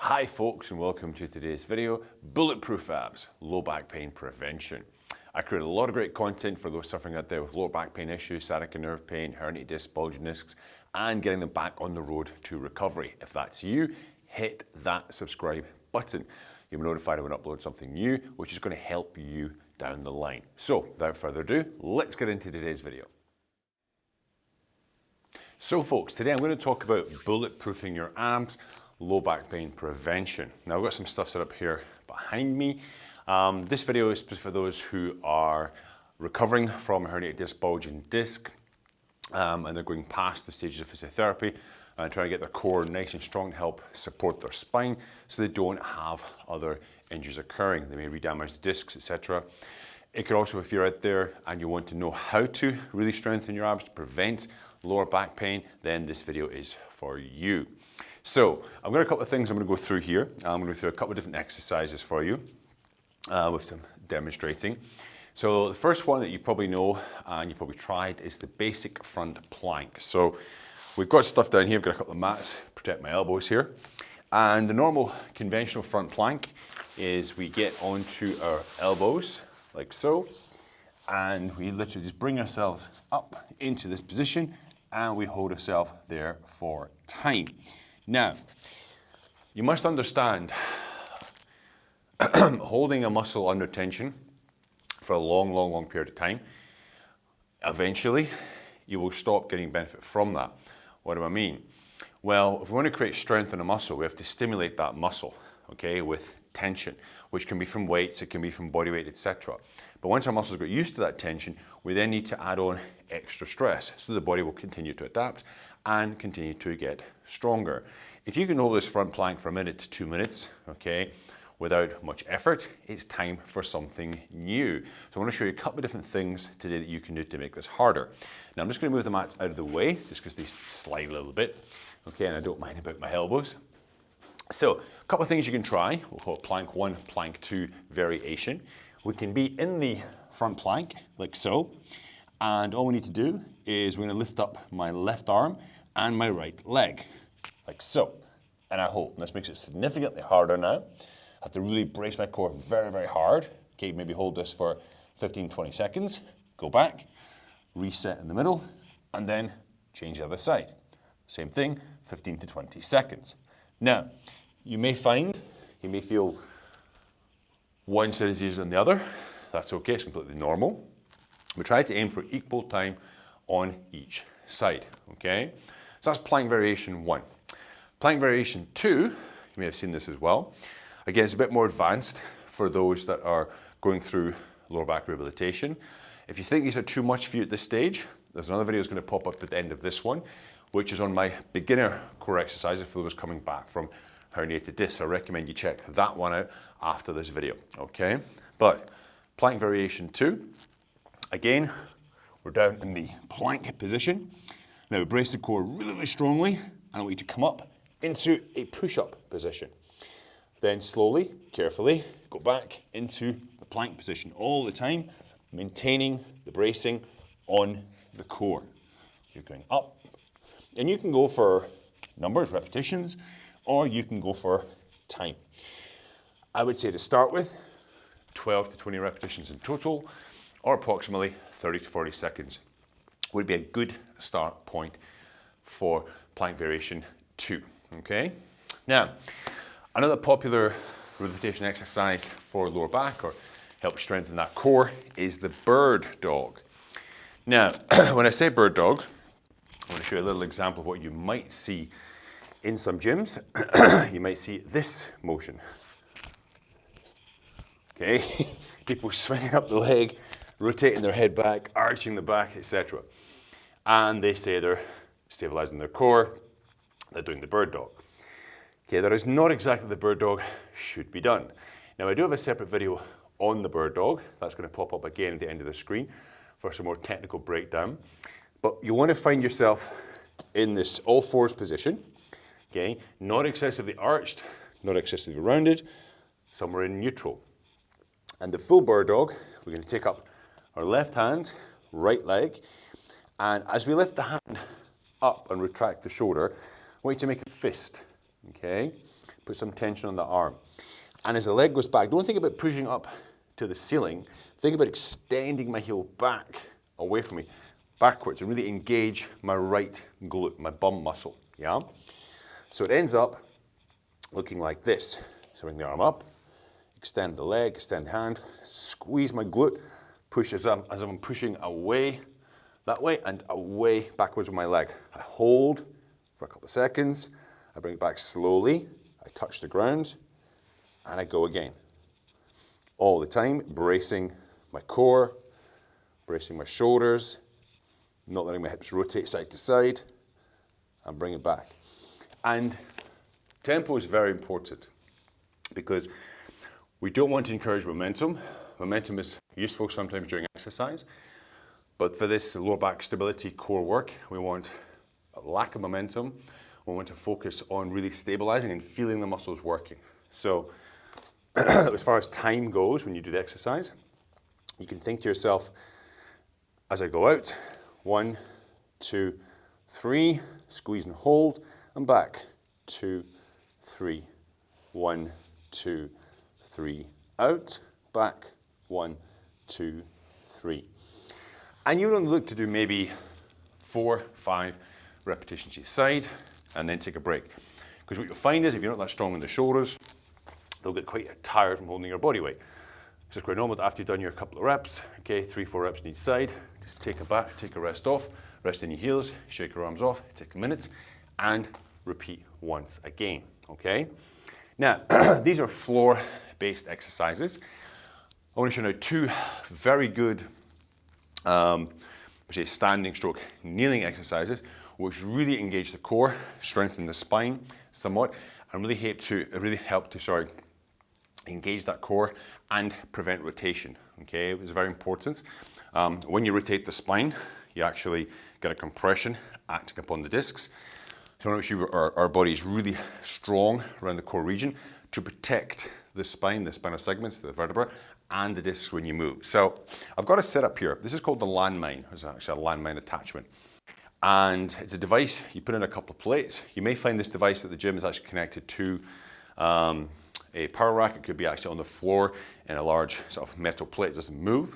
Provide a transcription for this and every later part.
Hi folks, and welcome to today's video, Bulletproof Abs, Low Back Pain Prevention. I create a lot of great content for those suffering out there with lower back pain issues, sciatica nerve pain, herniated discs, bulging discs, and getting them back on the road to recovery. If that's you, hit that subscribe button. You'll be notified when I upload something new, which is going to help you down the line. So, without further ado, let's get into today's video. So folks, today I'm going to talk about bulletproofing your abs, low back pain prevention. Now I've got some stuff set up here behind me. This video is for those who are recovering from a herniated disc, bulging disc, and they're going past the stages of physiotherapy and trying to get their core nice and strong to help support their spine so they don't have other injuries occurring. They may re-damage the discs, etc. It could also, if you're out there and you want to know how to really strengthen your abs to prevent lower back pain, then this video is for you. So I've got a couple of things I'm going to go through here. I'm going to go through a couple of different exercises for you with them demonstrating. So the first one that you probably know and you probably tried is the basic front plank. So we've got stuff down here. I've got a couple of mats to protect my elbows here. And the normal conventional front plank is we get onto our elbows like so, and we literally just bring ourselves up into this position and we hold ourselves there for time. Now, you must understand, holding a muscle under tension for a long period of time, eventually you will stop getting benefit from that. What do I mean? Well, if we want to create strength in a muscle, we have to stimulate that muscle, okay, with tension, which can be from weights, it can be from body weight, etc. But once our muscles get used to that tension, we then need to add on extra stress, so the body will continue to adapt and continue to get stronger. If you can hold this front plank for a minute to 2 minutes, okay, without much effort, it's time for something new. So I want to show you a couple of different things today that you can do to make this harder. Now I'm just going to move the mats out of the way, just because they slide a little bit, okay, and I don't mind about my elbows. So a couple of things you can try. We'll call it plank 1, plank 2 variation. We can be in the front plank, like so, and all we need to do is we're going to lift up my left arm and my right leg, like so, and I hold. And this makes it significantly harder now. I have to really brace my core very hard. Okay, maybe hold this for 15-20 seconds, go back, reset in the middle, and then change the other side. Same thing, 15 to 20 seconds. Now, you may feel one side is easier than the other. That's okay, it's completely normal. We try to aim for equal time on each side, okay? So that's plank variation 1. Plank variation 2, you may have seen this as well. Again, it's a bit more advanced for those that are going through lower back rehabilitation. If you think these are too much for you at this stage, there's another video that's going to pop up at the end of this one, which is on my beginner core exercises for those coming back from herniated discs. I recommend you check that one out after this video, okay? But plank variation 2, again, we're down in the plank position. Now brace the core really strongly, and I want you to come up into a push-up position. Then slowly, carefully, go back into the plank position all the time, maintaining the bracing on the core. You're going up, and you can go for numbers, repetitions, or you can go for time. I would say to start with, 12 to 20 repetitions in total, or approximately 30 to 40 seconds would be a good start point for plank variation 2, okay? Now, another popular rehabilitation exercise for lower back or help strengthen that core is the bird dog. Now, when I say bird dog, I want to show you a little example of what you might see in some gyms. You might see this motion. Okay, people swinging up the leg, rotating their head back, arching the back, etc. And they say they're stabilizing their core, they're doing the bird dog. Okay, that is not exactly the bird dog should be done. Now I do have a separate video on the bird dog, that's going to pop up again at the end of the screen for some more technical breakdown. But you want to find yourself in this all fours position, okay, not excessively arched, not excessively rounded, somewhere in neutral. And the full bird dog, we're going to take up our left hand, right leg, and as we lift the hand up and retract the shoulder, I want you to make a fist, okay? Put some tension on the arm. And as the leg goes back, don't think about pushing up to the ceiling. Think about extending my heel back away from me, backwards, and really engage my right glute, my bum muscle, yeah? So it ends up looking like this. So bring the arm up, extend the leg, extend the hand, squeeze my glute, push as I'm pushing away that way and away backwards with my leg. I hold for a couple of seconds, I bring it back slowly, I touch the ground, and I go again. All the time, bracing my core, bracing my shoulders, not letting my hips rotate side to side, and bring it back. And tempo is very important because we don't want to encourage momentum. Momentum is useful sometimes during exercise, but for this lower back stability core work, we want a lack of momentum. We want to focus on really stabilizing and feeling the muscles working. So as far as time goes, when you do the exercise, you can think to yourself, as I go out, 1, 2, 3, squeeze and hold, and back, 2, 3, 1, 2, 3, out, back, 1, 2, 3. And you don't look to do maybe 4, 5 repetitions each side, and then take a break. Because what you'll find is if you're not that strong in the shoulders, they'll get quite tired from holding your body weight. So it's quite normal that after you've done your couple of reps, okay, 3, 4 reps on each side, just take a back, take a rest off, rest in your heels, shake your arms off, take a minute, and repeat once again, okay? Now, these are floor-based exercises. I want to show you now 2 very good standing stroke kneeling exercises, which really engage the core, strengthen the spine somewhat, and really help to engage that core and prevent rotation. Okay, it was very important. When you rotate the spine, you actually get a compression acting upon the discs. So we want to make sure our body is really strong around the core region to protect the spinal segments, the vertebra, and the discs when you move. So I've got a setup here. This is called the landmine. It's actually a landmine attachment. And it's a device, you put in a couple of plates. You may find this device at the gym is actually connected to a power rack. It could be actually on the floor in a large sort of metal plate, it doesn't move.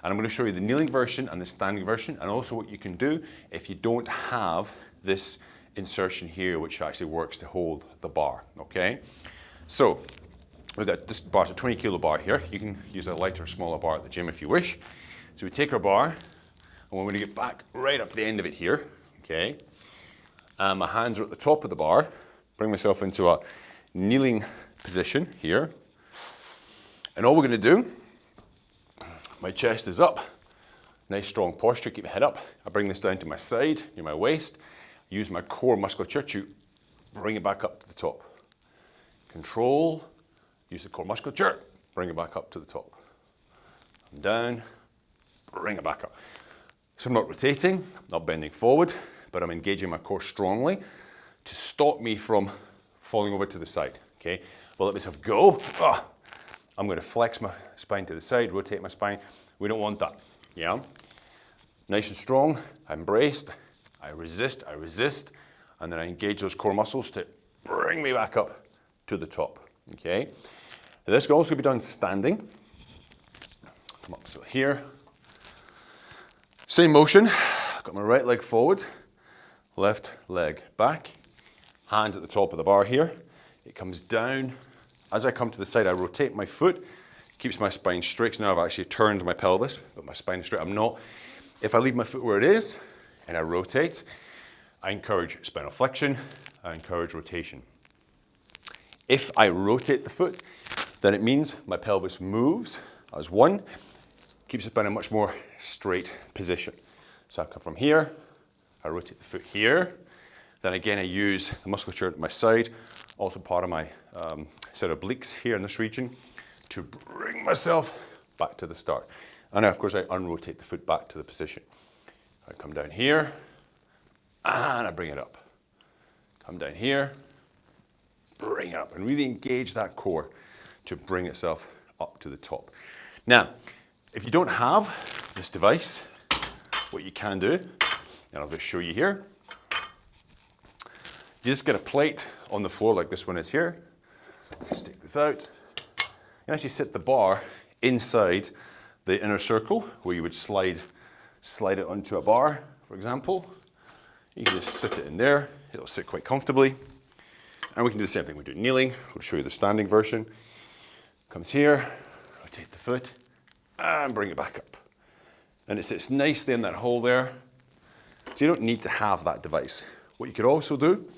And I'm going to show you the kneeling version and the standing version, and also what you can do if you don't have this insertion here, which actually works to hold the bar, okay? So, we've got this bar, a 20 kilo bar here. You can use a lighter, smaller bar at the gym if you wish. So we take our bar, and we're going to get back right up the end of it here, okay? And my hands are at the top of the bar. Bring myself into a kneeling position here. And all we're going to do, my chest is up, nice strong posture, keep my head up. I bring this down to my side, near my waist. Use my core musculature to bring it back up to the top. Control, use the core musculature, bring it back up to the top. And down, bring it back up. So I'm not rotating, not bending forward, but I'm engaging my core strongly to stop me from falling over to the side, okay? Well, let myself go. I'm going to flex my spine to the side, rotate my spine. We don't want that, yeah? Nice and strong, I'm braced, I resist, and then I engage those core muscles to bring me back up to the top, okay? Now, this can also be done standing. Come up, so here. Same motion, got my right leg forward, left leg back, hands at the top of the bar here. It comes down. As I come to the side, I rotate my foot, keeps my spine straight. So now I've actually turned my pelvis, but my spine is straight. I'm not. If I leave my foot where it is and I rotate, I encourage spinal flexion, I encourage rotation. If I rotate the foot, then it means my pelvis moves as one, keeps the spine in a much more straight position. So I come from here, I rotate the foot here, then again I use the musculature at my side, also part of my set of obliques here in this region, to bring myself back to the start. And now, of course, I unrotate the foot back to the position. I come down here, and I bring it up. Come down here, bring it up, and really engage that core to bring itself up to the top. Now, if you don't have this device, what you can do, and I'll just show you here, you just get a plate on the floor like this one is here, Let's take this out. You actually sit the bar inside the inner circle where you would slide it onto a bar, for example. You can just sit it in there. It'll sit quite comfortably. And we can do the same thing. We do kneeling. We'll show you the standing version. Comes here, rotate the foot, and bring it back up. And it sits nicely in that hole there. So you don't need to have that device. What you could also do,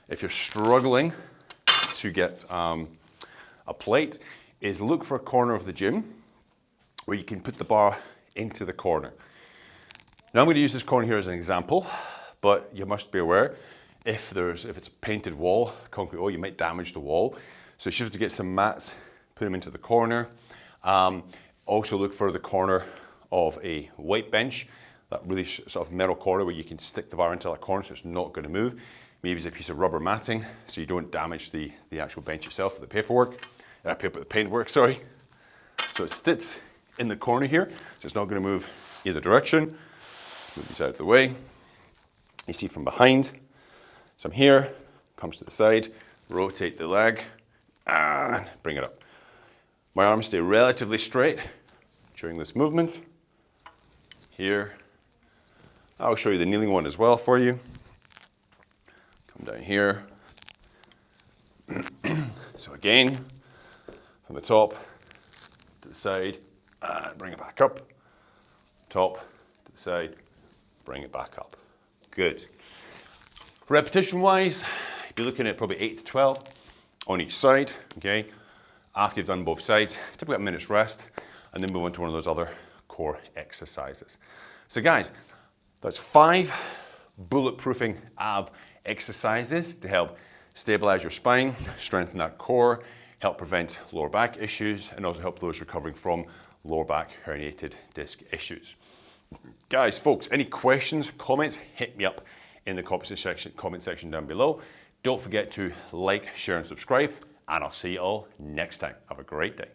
if you're struggling to get a plate, is look for a corner of the gym where you can put the bar into the corner. Now I'm going to use this corner here as an example, but you must be aware if it's a painted wall, concrete wall, you might damage the wall. So you should have to get some mats, put them into the corner. Also look for the corner of a weight bench, that really sort of metal corner where you can stick the bar into that corner so it's not going to move. Maybe it's a piece of rubber matting so you don't damage the actual bench itself or the paintwork, sorry. So it sits in the corner here, so it's not going to move either direction. Move these out of the way. You see from behind, so I'm here, comes to the side, rotate the leg, and bring it up. My arms stay relatively straight during this movement. Here. I'll show you the kneeling one as well for you. Come down here. So again, from the top to the side, and bring it back up. Top to the side, bring it back up. Good. Repetition-wise, you're looking at probably 8 to 12 on each side, okay? After you've done both sides, take about a minute's rest, and then move on to one of those other core exercises. So guys, that's 5 bulletproofing ab exercises to help stabilize your spine, strengthen that core, help prevent lower back issues, and also help those recovering from lower back herniated disc issues. Guys, folks, any questions, comments, hit me up in the comment section down below. Don't forget to like, share, and subscribe, and I'll see you all next time. Have a great day.